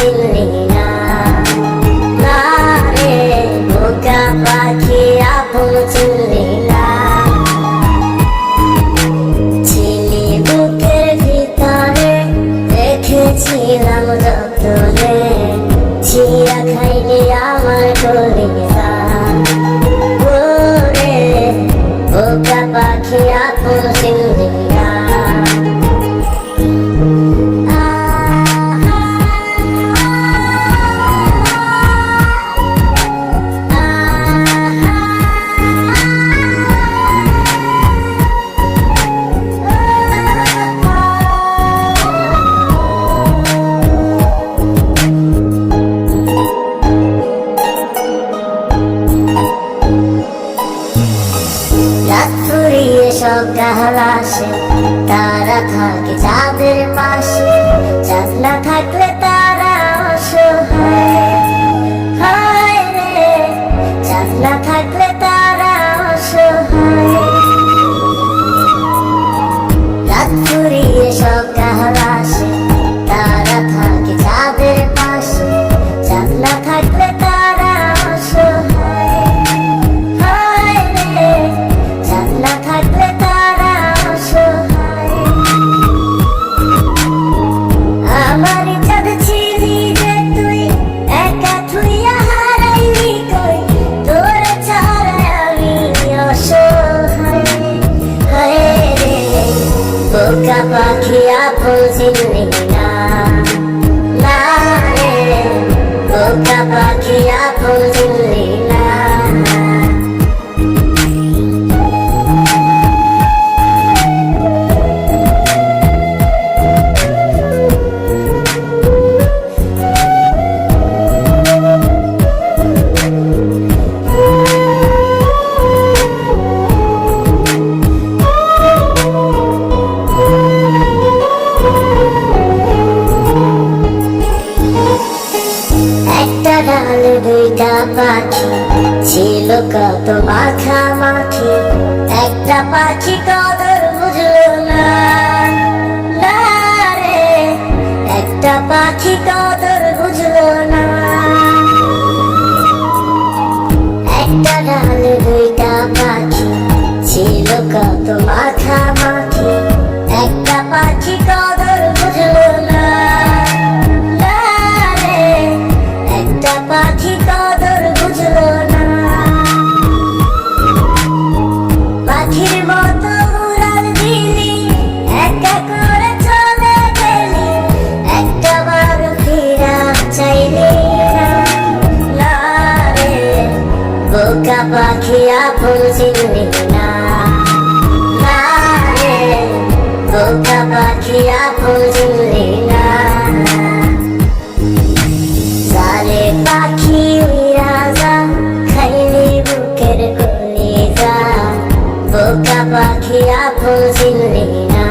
চিনলি না। না রে বোকা পাখি আপন চিনলি না। ছিলি বুকের ভিতরে রেখেছিলাম যতনে, ছিঁড়া খাইলি আমার কলিজা। ওরে বোকা পাখি আপন চিনলি না। রাত ফুরিয়ে সকাল আসে, তারা থাকে চাঁদের পাশে। চাঁদ না থাকলে তারা অসহায়, হায় রে চাঁদ না থাকলে তারা অসহায়। রাত ফুরিয়ে সকাল আসে, তারা থাকে চাঁদের পাশে। চাঁদ না থাকলে তারা অসহায়, হায় রে চাঁদ না থাকলে তারা অসহায়। আমার চাঁদ ছিলি যে তুই, একা থুইয়া হারাইলি কই, তোর ছাড়া আমি অসহায়। হায় রে বোকা পাখি আপন চিনলি না। না রে বোকা পাখি আপন চিনলি না। একটা ডালে দুইটা পাখি, ছিল কত মাখামাখি। একটা পাখি কদর বুঝলো না। না রে একটা পাখি কদর বুঝলো না। একটা ডালে দুইটা পাখি, ছিল কত মাখামাখি। একটা পাখি কদর বুঝলো না। না রে একটা পাখি কদর বুঝলো না। পাখির মতো উড়াল দিলি, একা করে চলে গেলি, একটা বার ফিরা চাইলি না। না রে বোকা পাখি আপন চিনলি না। না রে বোকা পাখি আপন চিনলি না। যারে পাখি উইরা যা, খাইলি বুকের কলিজা। বোকা পাখি আপন চিনলি না।